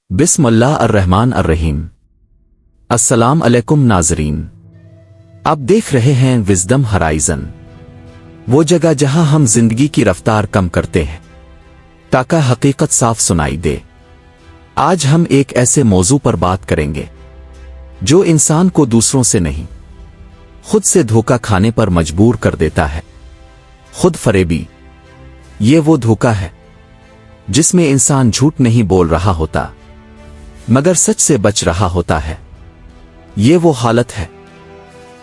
بسم اللہ الرحمن الرحیم۔ السلام علیکم ناظرین، آپ دیکھ رہے ہیں وزڈم ہرائزن، وہ جگہ جہاں ہم زندگی کی رفتار کم کرتے ہیں تاکہ حقیقت صاف سنائی دے۔ آج ہم ایک ایسے موضوع پر بات کریں گے جو انسان کو دوسروں سے نہیں، خود سے دھوکہ کھانے پر مجبور کر دیتا ہے۔ خود فریبی۔ یہ وہ دھوکہ ہے جس میں انسان جھوٹ نہیں بول رہا ہوتا مگر سچ سے بچ رہا ہوتا ہے۔ یہ وہ حالت ہے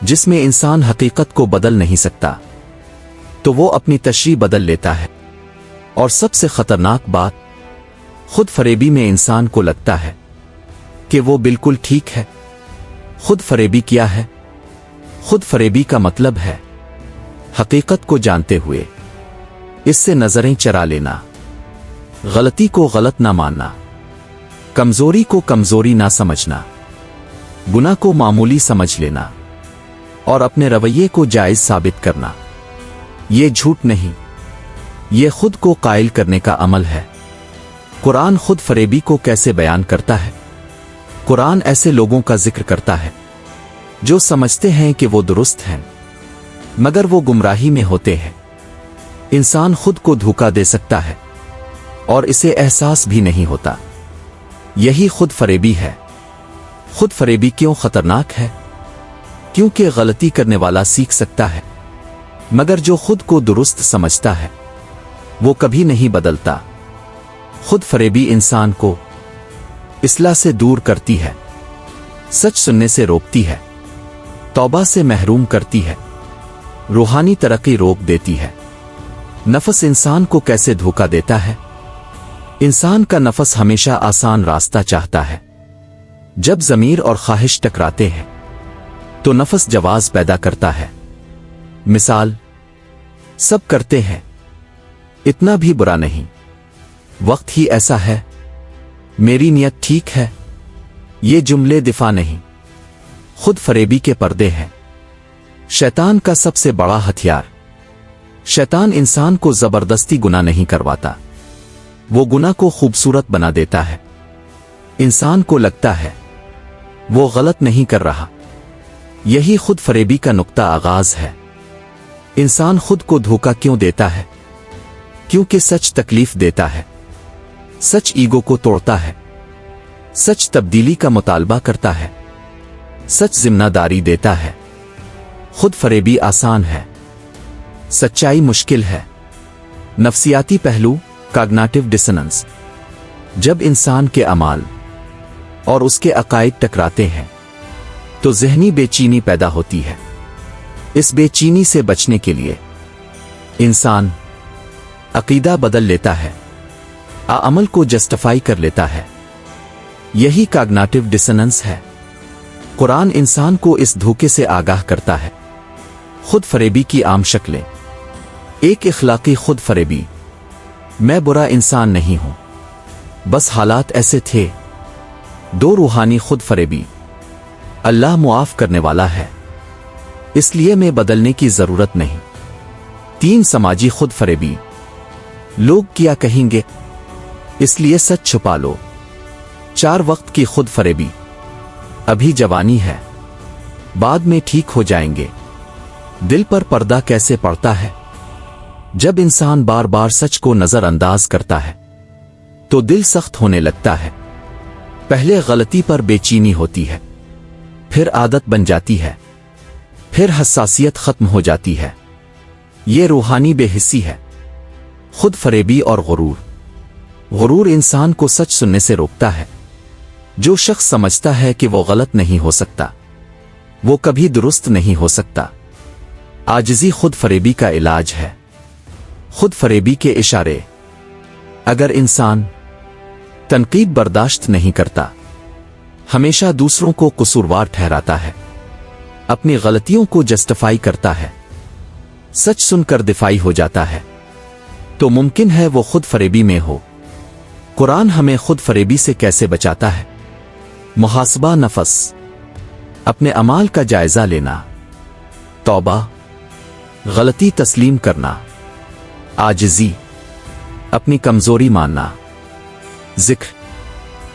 جس میں انسان حقیقت کو بدل نہیں سکتا تو وہ اپنی تشریح بدل لیتا ہے۔ اور سب سے خطرناک بات، خود فریبی میں انسان کو لگتا ہے کہ وہ بالکل ٹھیک ہے۔ خود فریبی کیا ہے؟ خود فریبی کا مطلب ہے حقیقت کو جانتے ہوئے اس سے نظریں چرا لینا، غلطی کو غلط نہ ماننا، کمزوری کو کمزوری نہ سمجھنا، گناہ کو معمولی سمجھ لینا اور اپنے رویے کو جائز ثابت کرنا۔ یہ جھوٹ نہیں، یہ خود کو قائل کرنے کا عمل ہے۔ قرآن خود فریبی کو کیسے بیان کرتا ہے؟ قرآن ایسے لوگوں کا ذکر کرتا ہے جو سمجھتے ہیں کہ وہ درست ہیں مگر وہ گمراہی میں ہوتے ہیں۔ انسان خود کو دھوکہ دے سکتا ہے اور اسے احساس بھی نہیں ہوتا۔ یہی خود فریبی ہے۔ خود فریبی کیوں خطرناک ہے؟ کیونکہ غلطی کرنے والا سیکھ سکتا ہے مگر جو خود کو درست سمجھتا ہے وہ کبھی نہیں بدلتا۔ خود فریبی انسان کو اصلاح سے دور کرتی ہے، سچ سننے سے روکتی ہے، توبہ سے محروم کرتی ہے، روحانی ترقی روک دیتی ہے۔ نفس انسان کو کیسے دھوکہ دیتا ہے؟ انسان کا نفس ہمیشہ آسان راستہ چاہتا ہے۔ جب ضمیر اور خواہش ٹکراتے ہیں تو نفس جواز پیدا کرتا ہے۔ مثال، سب کرتے ہیں، اتنا بھی برا نہیں، وقت ہی ایسا ہے، میری نیت ٹھیک ہے، یہ جملے دفاع نہیں، خود فریبی کے پردے ہیں۔ شیطان کا سب سے بڑا ہتھیار۔ شیطان انسان کو زبردستی گناہ نہیں کرواتا، وہ گناہ کو خوبصورت بنا دیتا ہے۔ انسان کو لگتا ہے وہ غلط نہیں کر رہا۔ یہی خود فریبی کا نقطہ آغاز ہے۔ انسان خود کو دھوکہ کیوں دیتا ہے؟ کیونکہ سچ تکلیف دیتا ہے، سچ ایگو کو توڑتا ہے، سچ تبدیلی کا مطالبہ کرتا ہے، سچ ذمہ داری دیتا ہے۔ خود فریبی آسان ہے، سچائی مشکل ہے۔ نفسیاتی پہلو، کاگنیٹو ڈسوننس۔ جب انسان کے اعمال اور اس کے عقائد ٹکراتے ہیں تو ذہنی بے چینی پیدا ہوتی ہے۔ اس بے چینی سے بچنے کے لیے انسان عقیدہ بدل لیتا ہے، عمل کو جسٹیفائی کر لیتا ہے۔ یہی کاگنیٹو ڈسوننس ہے۔ قرآن انسان کو اس دھوکے سے آگاہ کرتا ہے۔ خود فریبی کی عام شکلیں۔ ایک اخلاقی خود فریبی، میں برا انسان نہیں ہوں، بس حالات ایسے تھے۔ دو روحانی خود فریبی، اللہ معاف کرنے والا ہے اس لیے میں بدلنے کی ضرورت نہیں۔ تین سماجی خود فریبی، لوگ کیا کہیں گے اس لیے سچ چھپا لو۔ چار وقت کی خود فریبی، ابھی جوانی ہے، بعد میں ٹھیک ہو جائیں گے۔ دل پر پردہ کیسے پڑتا ہے؟ جب انسان بار بار سچ کو نظر انداز کرتا ہے تو دل سخت ہونے لگتا ہے۔ پہلے غلطی پر بے چینی ہوتی ہے، پھر عادت بن جاتی ہے، پھر حساسیت ختم ہو جاتی ہے۔ یہ روحانی بے حسی ہے۔ خود فریبی اور غرور۔ غرور انسان کو سچ سننے سے روکتا ہے۔ جو شخص سمجھتا ہے کہ وہ غلط نہیں ہو سکتا وہ کبھی درست نہیں ہو سکتا۔ عاجزی خود فریبی کا علاج ہے۔ خود فریبی کے اشارے۔ اگر انسان تنقید برداشت نہیں کرتا، ہمیشہ دوسروں کو قصوروار ٹھہراتا ہے، اپنی غلطیوں کو جسٹیفائی کرتا ہے، سچ سن کر دفاعی ہو جاتا ہے، تو ممکن ہے وہ خود فریبی میں ہو۔ قرآن ہمیں خود فریبی سے کیسے بچاتا ہے؟ محاسبہ نفس، اپنے اعمال کا جائزہ لینا، توبہ، غلطی تسلیم کرنا، عاجزی، اپنی کمزوری ماننا، ذکر،